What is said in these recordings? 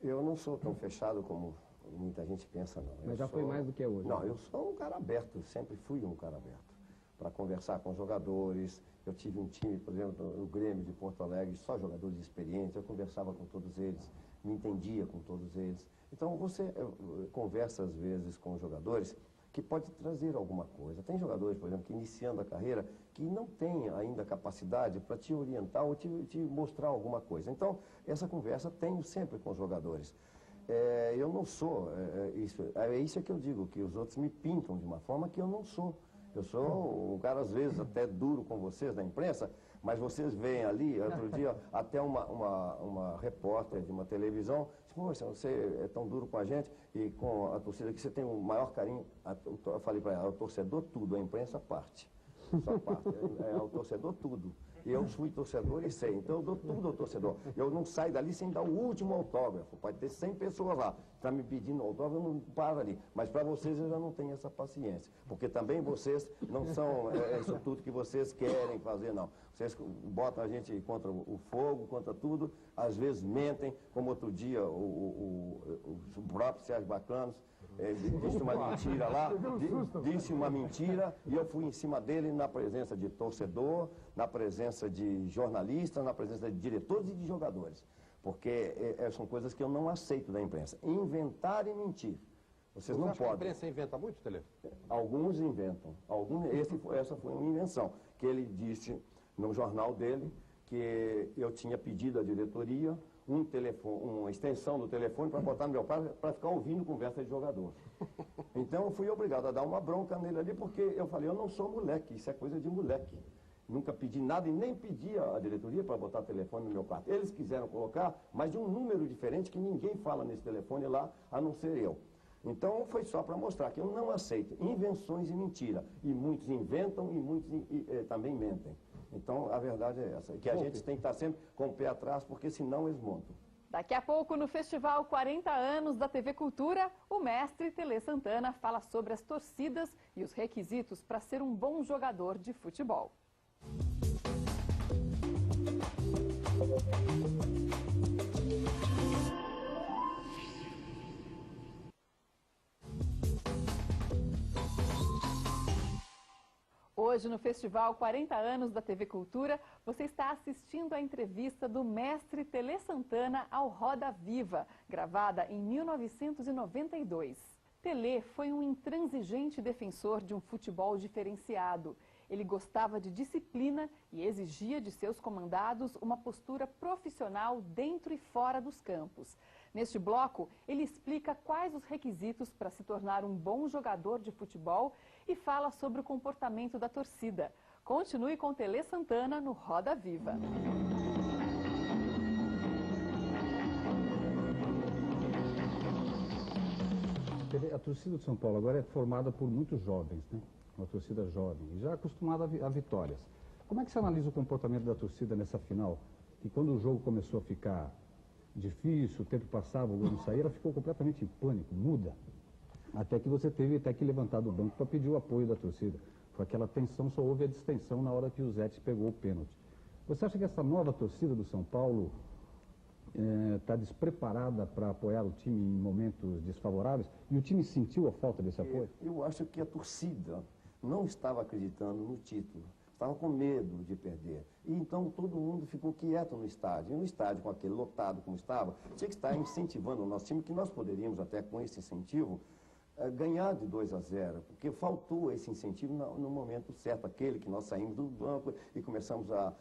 Eu não sou tão fechado como muita gente pensa, não. Mas já foi mais do que é hoje. Não, eu sou um cara aberto, sempre fui um cara aberto. Para conversar com jogadores. Eu tive um time, por exemplo, o Grêmio de Porto Alegre, só jogadores experientes, eu conversava com todos eles, me entendia com todos eles. Então você conversa às vezes com jogadores que pode trazer alguma coisa. Tem jogadores, por exemplo, que iniciando a carreira, que não tem ainda capacidade para te orientar ou te mostrar alguma coisa. Então, essa conversa tenho sempre com os jogadores. Eu não sou, isso que eu digo, que os outros me pintam de uma forma que eu não sou. Eu sou um cara, às vezes, até duro com vocês da imprensa, mas vocês veem ali, outro dia, até uma repórter de uma televisão, disse, poxa, você é tão duro com a gente e com a torcida que você tem o maior carinho. Eu falei para ela, o torcedor tudo, a imprensa parte. Só parte. O torcedor tudo. Eu fui torcedor e sei, então eu dou tudo ao torcedor. Eu não saio dali sem dar o último autógrafo. Pode ter 100 pessoas lá, está me pedindo autógrafo, eu não paro ali. Mas para vocês eu já não tenho essa paciência. Porque também vocês não são isso tudo que vocês querem fazer, não. Vocês botam a gente contra o fogo, contra tudo, às vezes mentem, como outro dia o próprio Sérgio Bacanos disse uma mentira lá, disse uma mentira e eu fui em cima dele na presença de torcedor, na presença de jornalistas, na presença de diretores e de jogadores. Porque são coisas que eu não aceito da imprensa. Inventar e mentir. Vocês não podem. A imprensa inventa muito, Tele? Alguns inventam. Essa foi uma invenção. Que ele disse no jornal dele que eu tinha pedido à diretoria uma extensão do telefone para botar no meu pai para ficar ouvindo conversa de jogador. Então eu fui obrigado a dar uma bronca nele ali, porque eu falei, eu não sou moleque, isso é coisa de moleque. Nunca pedi nada e nem pedi à diretoria para botar telefone no meu quarto. Eles quiseram colocar, mas de um número diferente que ninguém fala nesse telefone lá, a não ser eu. Então foi só para mostrar que eu não aceito invenções e mentira. E muitos inventam e muitos também mentem. Então a verdade é essa, que a gente tem que estar sempre com o pé atrás, porque senão eles montam. Daqui a pouco, no Festival 40 anos da TV Cultura, o mestre Tele Santana fala sobre as torcidas e os requisitos para ser um bom jogador de futebol. Hoje, no Festival 40 anos da TV Cultura, você está assistindo a entrevista do mestre Tele Santana ao Roda Viva, gravada em 1992. Tele foi um intransigente defensor de um futebol diferenciado. Ele gostava de disciplina e exigia de seus comandados uma postura profissional dentro e fora dos campos. Neste bloco, ele explica quais os requisitos para se tornar um bom jogador de futebol e fala sobre o comportamento da torcida. Continue com Tele Santana no Roda Viva. A torcida de São Paulo agora é formada por muitos jovens, né? Uma torcida jovem, já acostumada a vitórias. Como é que você analisa o comportamento da torcida nessa final? Que quando o jogo começou a ficar difícil, o tempo passava, o gol não saía, ela ficou completamente em pânico, muda. Até que você teve que levantar do banco para pedir o apoio da torcida. Foi aquela tensão, só houve a distensão na hora que o Zete pegou o pênalti. Você acha que essa nova torcida do São Paulo está despreparada para apoiar o time em momentos desfavoráveis? E o time sentiu a falta desse apoio? Eu acho que a torcida não estava acreditando no título. Estava com medo de perder. E então todo mundo ficou quieto no estádio. E no estádio, com aquele lotado como estava, tinha que estar incentivando o nosso time, que nós poderíamos até com esse incentivo ganhar de 2-0, porque faltou esse incentivo no momento certo, aquele que nós saímos do banco e começamos a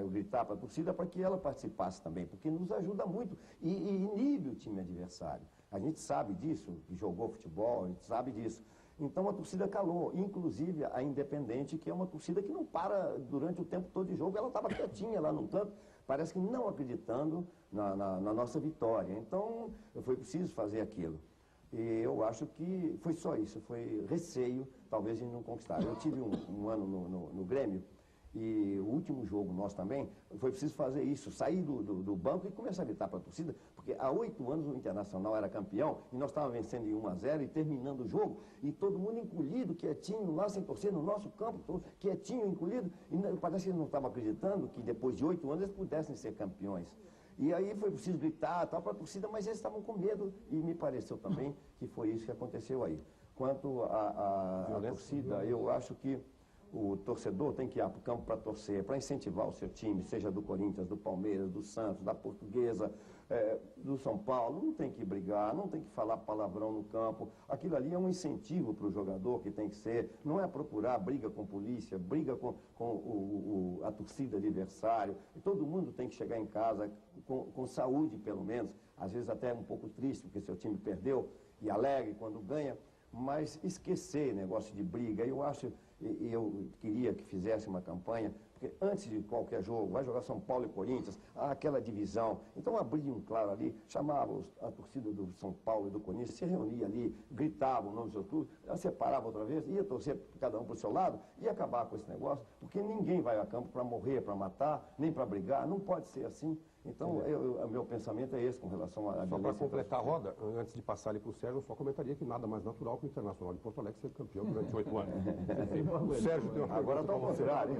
gritar para a torcida para que ela participasse também, porque nos ajuda muito e inibe o time adversário. A gente sabe disso, que jogou futebol, a gente sabe disso. Então a torcida calou, inclusive a Independente, que é uma torcida que não para durante o tempo todo de jogo, ela estava quietinha lá no canto, parece que não acreditando na nossa vitória. Então foi preciso fazer aquilo. E eu acho que foi só isso, foi receio, talvez, de não conquistar. Eu tive um ano no Grêmio, e o último jogo nosso também, foi preciso fazer isso, sair do banco e começar a gritar para a torcida, porque há 8 anos o Internacional era campeão, e nós estávamos vencendo em 1-0 e terminando o jogo, e todo mundo encolhido, quietinho, lá sem torcer, no nosso campo, todo quietinho, encolhido, e parece que eles não estavam acreditando que depois de 8 anos eles pudessem ser campeões. E aí foi preciso gritar tal para a torcida, mas eles estavam com medo e me pareceu também que foi isso que aconteceu aí. Quanto à torcida, eu acho que o torcedor tem que ir para o campo para torcer, para incentivar o seu time, seja do Corinthians, do Palmeiras, do Santos, da Portuguesa, do São Paulo. Não tem que brigar, não tem que falar palavrão no campo. Aquilo ali é um incentivo para o jogador que tem que ser. Não é procurar briga com polícia, briga com a torcida adversário. E todo mundo tem que chegar em casa com saúde, pelo menos. Às vezes até um pouco triste, porque seu time perdeu, e alegre quando ganha. Mas esquecer negócio de briga, eu queria que fizesse uma campanha, porque antes de qualquer jogo, vai jogar São Paulo e Corinthians, há aquela divisão. Então abriam claro ali, chamavam a torcida do São Paulo e do Corinthians, se reunia ali, gritavam o nome do seu clube, separava outra vez, ia torcer cada um para o seu lado e acabar com esse negócio, porque ninguém vai a campo para morrer, para matar, nem para brigar, não pode ser assim. Então, o meu pensamento é esse com relação à Só para completar a roda, antes de passar ali para o Sérgio, eu só comentaria que nada mais natural que o Internacional de Porto Alegre ser campeão durante 8 anos. O Sérgio tem uma Agora está ao contrário.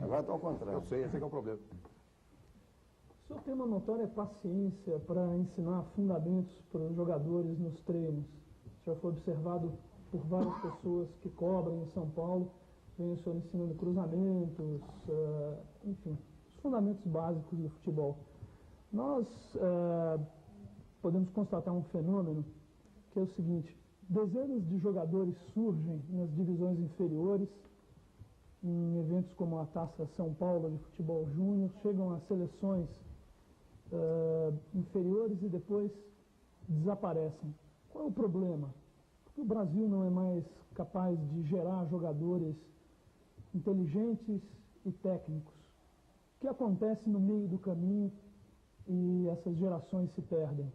Agora está ao contrário. Eu sei, esse é que é o problema. O senhor tem uma notória paciência para ensinar fundamentos para os jogadores nos treinos. Já foi observado por várias pessoas que cobram em São Paulo, vem o senhor ensinando cruzamentos, enfim, os fundamentos básicos do futebol. Nós podemos constatar um fenômeno que é o seguinte: dezenas de jogadores surgem nas divisões inferiores, em eventos como a Taça São Paulo de Futebol Júnior, chegam às seleções inferiores e depois desaparecem. Qual é o problema? Porque o Brasil não é mais capaz de gerar jogadores inteligentes e técnicos. O que acontece no meio do caminho e essas gerações se perdem?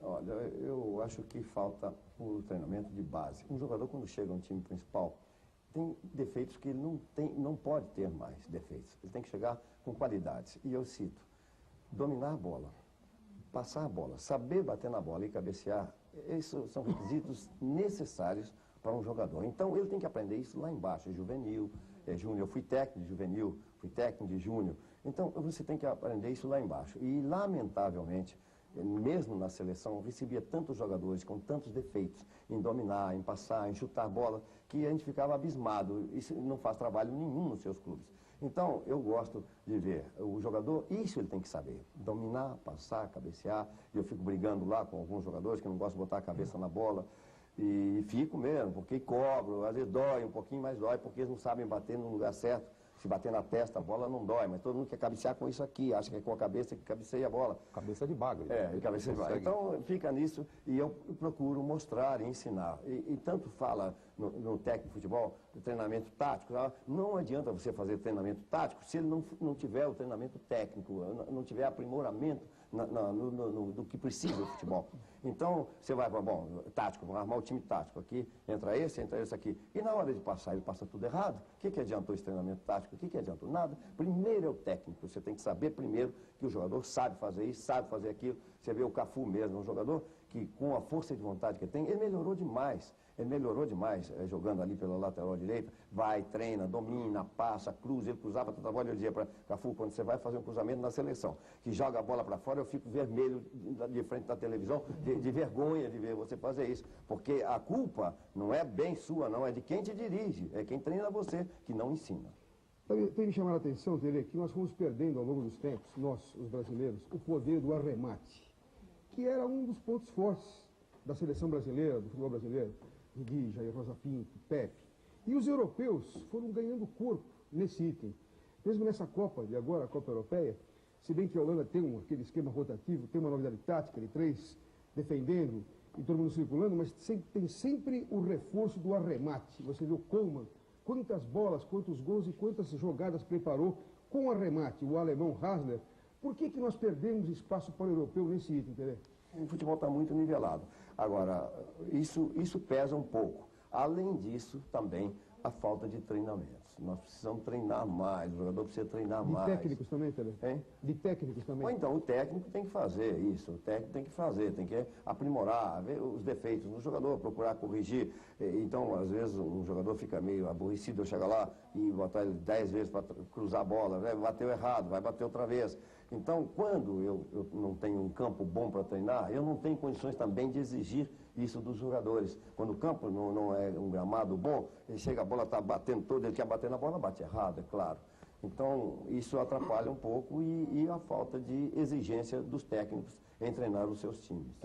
Olha, eu acho que falta o treinamento de base. Um jogador, quando chega a um time principal, tem defeitos que ele não pode ter mais defeitos. Ele tem que chegar com qualidades. E eu cito: dominar a bola, passar a bola, saber bater na bola e cabecear, esses são requisitos necessários para um jogador. Então, ele tem que aprender isso lá embaixo, juvenil, júnior. Eu fui técnico de juvenil, fui técnico de júnior. Então, você tem que aprender isso lá embaixo. E, lamentavelmente, mesmo na seleção, eu recebia tantos jogadores com tantos defeitos em dominar, em passar, em chutar a bola, que a gente ficava abismado. Isso não faz trabalho nenhum nos seus clubes. Então, eu gosto de ver o jogador, isso ele tem que saber, dominar, passar, cabecear. Eu fico brigando lá com alguns jogadores que não gostam de botar a cabeça na bola. E fico mesmo, porque cobro, às vezes dói um pouquinho, mas dói porque eles não sabem bater no lugar certo. Se bater na testa, a bola não dói, mas todo mundo quer cabecear com isso aqui, acha que é com a cabeça que cabeceia a bola. Cabeça de bagre. Cabeça de bagre. Então, fica nisso e eu procuro mostrar e ensinar. E tanto fala no técnico de futebol, do treinamento tático, não adianta você fazer treinamento tático se ele não tiver o treinamento técnico, não tiver aprimoramento do que precisa do futebol. Então, você vai para, tático, vamos armar o time tático aqui, entra esse aqui. E na hora de passar, ele passa tudo errado. O que adiantou esse treinamento tático? O que adiantou? Nada. Primeiro é o técnico. Você tem que saber primeiro que o jogador sabe fazer isso, sabe fazer aquilo. Você vê o Cafu mesmo, um jogador que, com a força de vontade que tem, ele melhorou demais. Ele melhorou demais, jogando ali pela lateral direita, vai, treina, domina, passa, cruza. Ele cruzava toda a bola. Eu dizia para Cafu, quando você vai fazer um cruzamento na seleção, que joga a bola para fora, eu fico vermelho de frente da televisão, de vergonha de ver você fazer isso. Porque a culpa não é bem sua, não, é de quem te dirige, é quem treina você, que não ensina. Tem me chamado a atenção, Tele, que nós fomos perdendo ao longo dos tempos, nós, os brasileiros, o poder do arremate, que era um dos pontos fortes da seleção brasileira, do futebol brasileiro. Gui, Jair Rosa Pinto, Pepe. E os europeus foram ganhando corpo nesse item. Mesmo nessa Copa de agora, a Copa Europeia, se bem que a Holanda tem aquele esquema rotativo, tem uma novidade tática de 3 defendendo e todo mundo circulando, mas tem sempre o reforço do arremate. Você vê o Koeman, quantas bolas, quantos gols e quantas jogadas preparou com arremate. O alemão Hasler. Por que nós perdemos espaço para o europeu nesse item, Tele? O futebol está muito nivelado. Agora, isso pesa um pouco. Além disso, também, a falta de treinamentos. Nós precisamos treinar mais, o jogador precisa treinar mais. De técnicos também, Tele? Hein? De técnicos também? Ou então, o técnico tem que fazer isso, o técnico tem que fazer, tem que aprimorar, ver os defeitos no jogador, procurar corrigir. Então, às vezes, um jogador fica meio aborrecido, eu chego lá e botar ele 10 vezes para cruzar a bola, bateu errado, vai bater outra vez. Então, quando eu não tenho um campo bom para treinar, eu não tenho condições também de exigir isso dos jogadores. Quando o campo não é um gramado bom, ele chega, a bola está batendo toda, ele quer bater na bola, bate errado, é claro. Então, isso atrapalha um pouco e a falta de exigência dos técnicos em treinar os seus times.